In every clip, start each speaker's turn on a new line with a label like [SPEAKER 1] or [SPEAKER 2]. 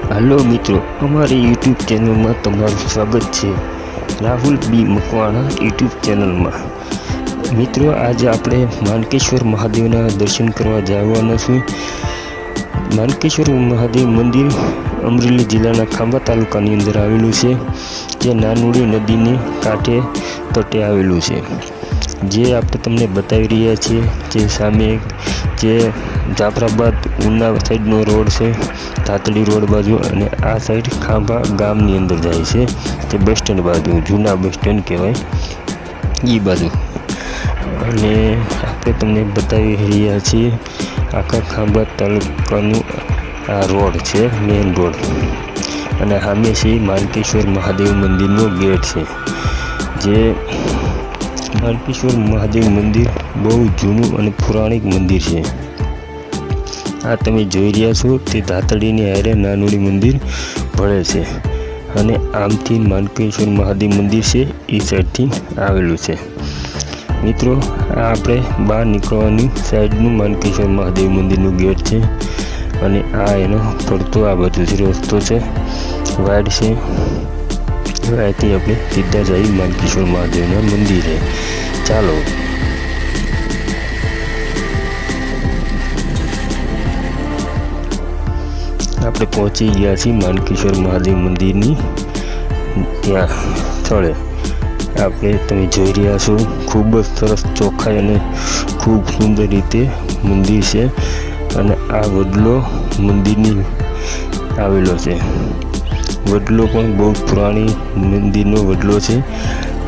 [SPEAKER 1] Hello मित्रों, हमारी YouTube channel में तमाરું स्वागत है। Rahul B Makwana YouTube channel में मित्रों, आज આપણે માનકેશ્વર મહાદેવના દર્શન કરવા જવાના છું। માનકેશ્વર મહાદેવ મંદિર અમરેલી જિલ્લાના ખાંભા તાલુકાની અંદર આવેલું છે, જે નાનુડી નદીને કાંઠે તટે આવેલું છે। જે આપણે તમને બતાવી રહ્યા છીએ, જે સામે જે જાફરાબાદ ઉના સાઈડનો રોડ છે, તાતડી રોડ બાજુ, અને આ સાઈડ ખાંભા ગામની અંદર જાય છે, તે બસ સ્ટેન્ડ બાજુ, જૂના બસ સ્ટેન્ડ કહેવાય એ બાજુ। અને આપણે તમને બતાવી રહ્યા છીએ આખા ખાંભા તાલુકાનું આ રોડ છે, મેઇન રોડ, અને સામે છે માનકેશ્વર મહાદેવ મંદિરનો ગેટ છે। જે માનકેશ્વર મહાદેવ મંદિર બહુ જૂનું અને પૌરાણિક મંદિર છે। આ તમે જોઈ રહ્યા છો તે ધાતડીની હારે નાનુડી મંદિર ભળે છે, અને આમથી માનકેશ્વર મહાદેવ મંદિર છે એ સાઈડથી આવેલું છે। મિત્રો, આ આપણે બહાર નીકળવાની સાઈડનું માનકેશ્વર મહાદેવ મંદિરનું ગેટ છે, અને આ એનો ફરતો આ બાજુથી રસ્તો છે, વાડ છે। અહીંથી આપણે સીધા જઈ માનકેશ્વર મહાદેવના મંદિરે। ચાલો આપણે પહોંચી ગયા છીએ માનકેશ્વર મહાદેવ મંદિરની ત્યાં સ્થળે। આપણે તમે જોઈ રહ્યા છો ખૂબ જ સરસ ચોખ્ખાઈ અને ખૂબ સુંદર રીતે મંદિર છે, અને આ વડલો મંદિરની આવેલો છે। વડલો પણ બહુ પુરાણી મંદિરનો વડલો છે।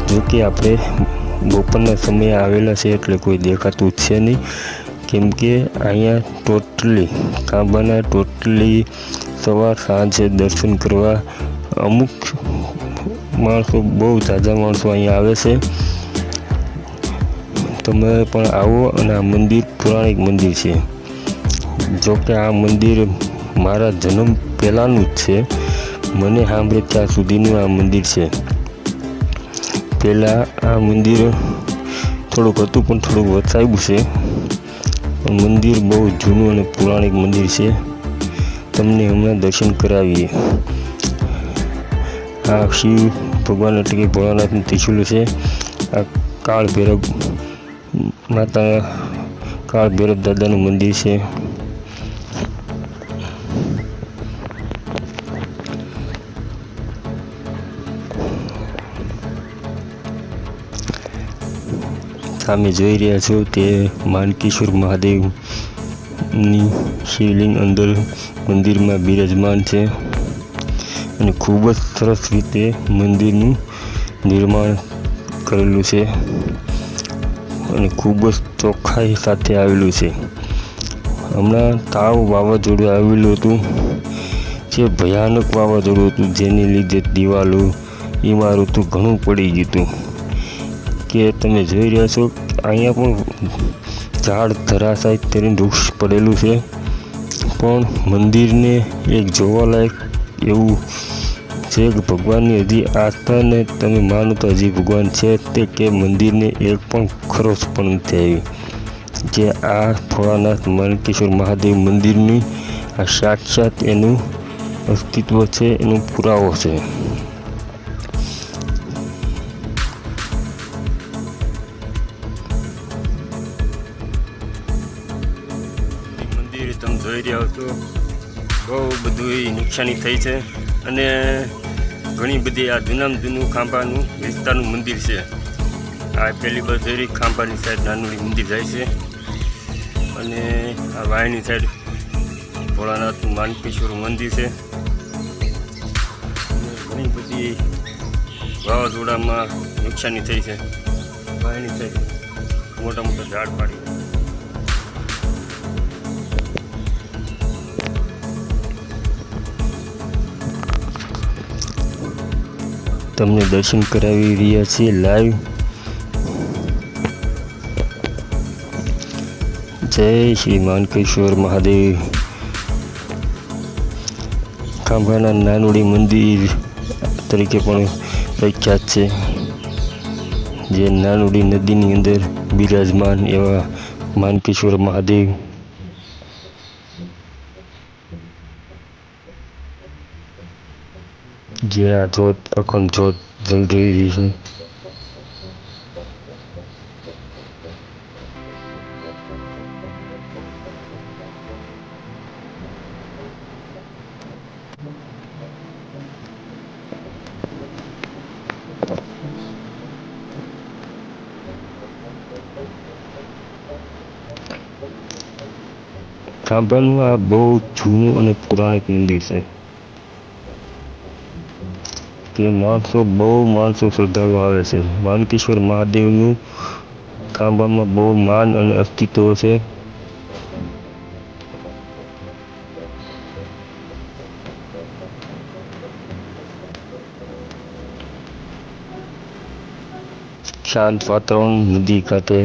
[SPEAKER 1] જોકે આપણે બપોરના સમયે આવેલા છે એટલે કોઈ દેખાતું જ છે નહીં, કેમ કે અહીંયા ટોટલી ખાંભાના સવાર સાંજે દર્શન કરવા અમુક માણસો, બહુ ઝાઝા માણસો અહીંયા આવે છે। તમે પણ આવો, અને આ મંદિર પૌરાણિક મંદિર છે। જોકે આ મંદિર મારા જન્મ પહેલાંનું જ છે, મને સાંભળે ત્યાં સુધીનું આ મંદિર છે। પહેલાં આ મંદિર થોડુંક હતું, પણ થોડુંક વસાવ્યું છે। મંદિર બહુ જૂનું અને પૌરાણિક મંદિર છે। તમને હમણાં દર્શન કરાવીએ। આ શિવ ભગવાન એટલે કે ભોળાનાથનું ત્રિશૂલ છે। આ કાળ ભૈરવ માતા, કાળ ભૈરવ દાદાનું મંદિર છે। સામે જોઈ રહ્યા છો તે માનકેશ્વર મહાદેવની શિવલિંગ અંદર મંદિરમાં બિરાજમાન છે, અને ખૂબ જ સરસ રીતે મંદિરનું નિર્માણ કરેલું છે, અને ખૂબ જ ચોખ્ખાઈ સાથે આવેલું છે। હમણાં તાવ વાવાઝોડું આવેલું હતું, જે ભયાનક વાવાઝોડું હતું, જેને લીધે દિવાલો ઇમારતો ઘણું પડી ગયું હતું। કે તમે જોઈ રહ્યા છો અહીંયા પણ ઝાડ ધરાશાય કરીને વૃક્ષ પડેલું છે, પણ મંદિરને એક જોવાલાયક એવું છે કે ભગવાનની હજી આસ્થાને તમે માનો તો હજી ભગવાન છે તે, કે મંદિરને એક પણ ખરોચ પણ નથી આવી। જે આ ભોળાનાથ માનકેશ્વર મહાદેવ મંદિરની આ સાક્ષાત એનું અસ્તિત્વ છે, એનો પુરાવો છે। તમે જોઈ રહ્યા છો બહુ બધું નુકસાની થઈ છે, અને ઘણી બધી આ જૂનામાં જૂનું ખાંભાનું વિસ્તારનું મંદિર છે। આ પહેલી બસ જોઈ ખાંભાની સાઈડ નાનુડી મંદિર જાય છે, અને આ વાયની સાઈડ ભોળાનાથનું માનકેશ્વર મંદિર છે। ઘણી બધી વાવાઝોડામાં નુકસાની થઈ છે। વાયની સાઈડ મોટા મોટા ઝાડ પાડી તમને દર્શન કરાવી રહ્યા છીએ લાઈવ। જય શ્રી માનકેશ્વર મહાદેવ। ખાંભાના નાનુડી મંદિર તરીકે પણ પ્રખ્યાત છે, જે નાનુડી નદીની અંદર બિરાજમાન એવા માનકેશ્વર મહાદેવ। જે આ જોત અખંડ જોત જળી રહી છે. ખાંભાનું આ બહુ જૂનું અને પુરાણિક મંદિર છે કે માણસો શ્રદ્ધાળુ આવે છે. માનકેશ્વર મહાદેવનું ખાંભામાં બહુ માન અને અસ્તિત્વ છે. શાંત વાતાવરણ, નદી કાંઠે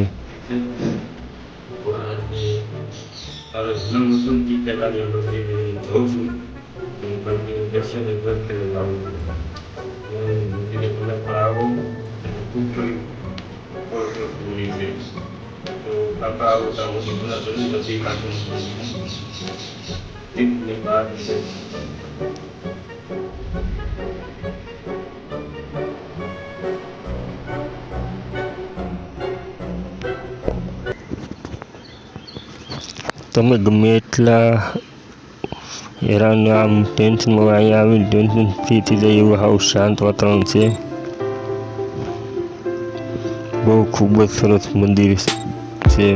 [SPEAKER 1] તમે ગમે એટલા હેરાન આમ ટેન્શનમાં અહીંયા આવીને ટેન્શન ફ્રી થઈ જાય એવું હાવ શાંત વાતાવરણ છે. બહુ ખૂબ જ સરસ મંદિર છે.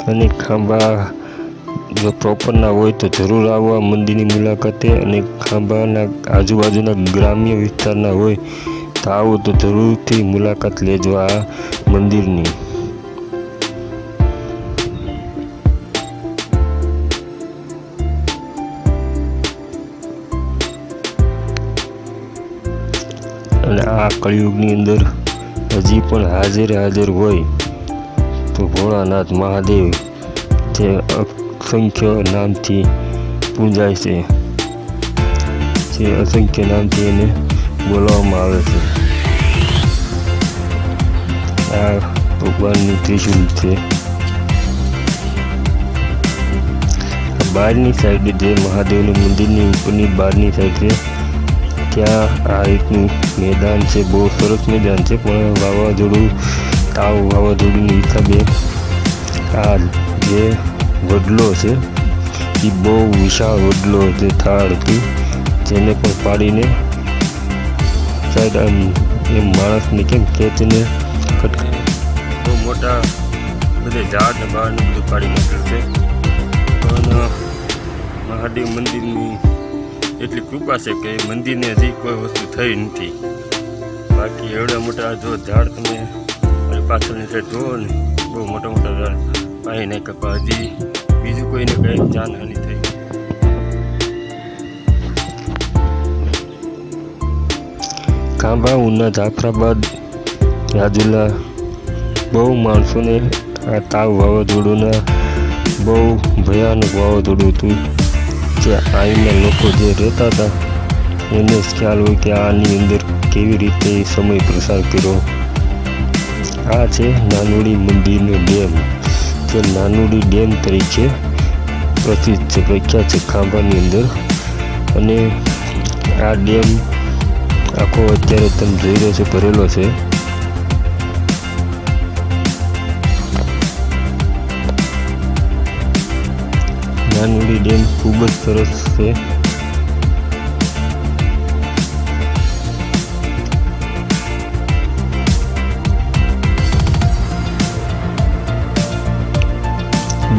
[SPEAKER 1] અને ખાંભા જો પ્રોપરના હોય તો જરૂર આવવા મંદિરની મુલાકાતે, અને ખાંભાના આજુબાજુના ગ્રામ્ય વિસ્તારના હોય તો આવો તો જરૂરથી મુલાકાત લેજો આ મંદિરની. અને આ કળિયુગની અંદર હજી પણ હાજર હોય તો ભોળાનાથ મહાદેવ જે અસંખ્ય નામથી પૂજાય છે, જે અસંખ્ય નામથી એને બોલાવવામાં આવે છે. આ ભગવાનનું ત્રિશૂલ છે. બહારની સાઈડ જે મહાદેવનું મંદિરની ઉપરની બહારની સાઈડ છે ત્યાં આ રીતનું મેદાન છે. બહુ સરસ મેદાન છે, પણ વાવાઝોડુંની હિસાબે આ જે વડલો છે એ બહુ વિશાળ વડલો જે થાળ હતી, જેને પણ પાડીને સાઈડ એમ માણસને કેમ ખેંચીને બહુ મોટા બધે ઝાડ ને બહારને બધું પાડી નાખ્યું છે. પણ મહાદેવ મંદિરની એટલી કૃપા છે કે મંદિરને હજી કોઈ વસ્તુ થઈ નથી. બાકી એવડા મોટા જો ઝાડ તમે પાછળની સાઈડ જુઓ ને, બહુ મોટા ઝાડ પાણી નાખ્યા, પણ હજી બીજું કોઈને કંઈ જાનહાનિ થઈ. ખાંભા, ઉના, જાફરાબાદ, રાજુલા બહુ માણસોને આ તાવ વાવાઝોડુંના બહુ ભયાનક વાવાઝોડું હતું. જે અહીંના લોકો જે રહેતા હતા એને જ ખ્યાલ હોય કે આની અંદર કેવી રીતે સમય પ્રસાર કર્યો. આ છે નાનુડી મંદિરનો ડેમ, જે નાનુડી ડેમ તરીકે પ્રસિદ્ધ છે, પ્રખ્યાત છે ખાંભાની અંદર. અને આ ડેમ આખો અત્યારે તમે જોઈ રહ્યો છો ભરેલો છે. નાનુડી ડેમ ખૂબ જ સરસ છે.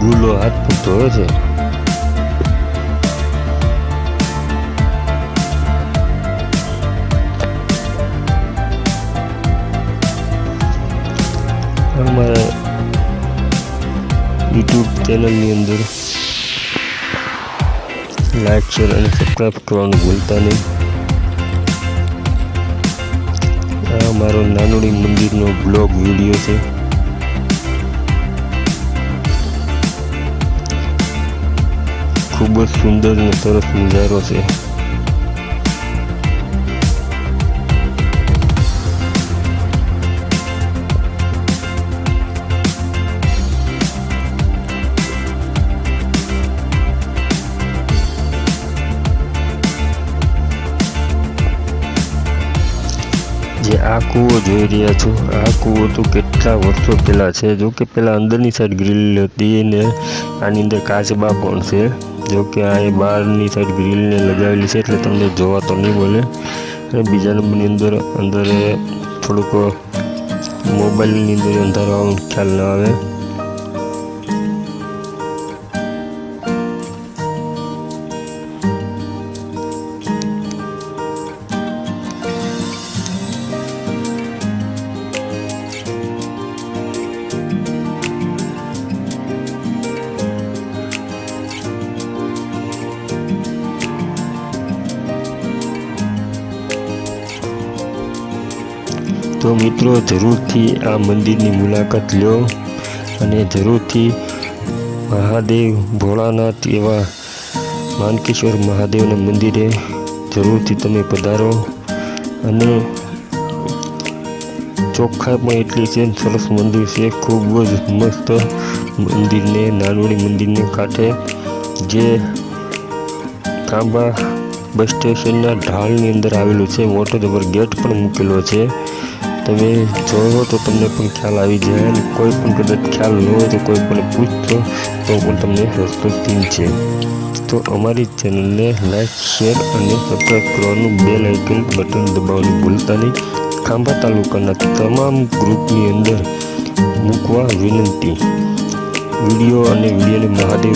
[SPEAKER 1] ગુલો હાથ પૂરતો હોય છે. અમારા યુટ્યુબ ચેનલની અંદર લાઈક, શેર અને સબસ્ક્રાઈબ કરવાનું ભૂલતા નહીં. આ મારો નાનુડી મંદિરનો બ્લોગ વિડીયો છે. ખૂબ જ સુંદર અને સરસ નજારો છે. આ કૂવો જોઈ રહ્યા છો, આ કૂવો તો કેટલા વર્ષો પહેલાં છે. જો કે પહેલાં અંદરની સાઈડ ગ્રીલ હતી ને આની અંદર કાચબા પણ છે. જો કે આ એ બહારની સાઈડ ગ્રીલને લગાવેલી છે એટલે તમને જોવા તો નહીં મળે. અને બીજા નંબરની અંદર થોડુંક મોબાઈલની અંદર અંધારો આવવાનો ખ્યાલ ના આવે. તો મિત્રો જરૂરથી આ મંદિરની મુલાકાત લો અને જરૂરથી મહાદેવ ભોળાનાથ એવા માનકેશ્વર મહાદેવના મંદિરે જરૂરથી તમે પધારો. અને ચોખ્ખાઈ પણ એટલી છે, સરસ મંદિર છે, ખૂબ જ મસ્ત મંદિરને નાનવડી મંદિરને કાંઠે જે ખાંભા બસ સ્ટેશનના ઢાળની અંદર આવેલું છે. મોટો જબર ગેટ પણ મૂકેલો છે. તમે જોવો તો તમને પણ ખ્યાલ આવી જાય. અને કોઈ પણ કદાચ ખ્યાલ ન હોય તો કોઈ પણ પૂછશો તો પણ તમને રસ્તો સીન છે. તો અમારી ચેનલને લાઈક, શેર અને સબસ્ક્રાઈબ કરવાનું બેલ આઇકન બટન દબાવવાનું ભૂલતા નહીં. ખાંભા તાલુકાના તમામ ગ્રુપની અંદર મૂકવા વિનંતી. વિડીયો અને વિડીયોને મહાદેવ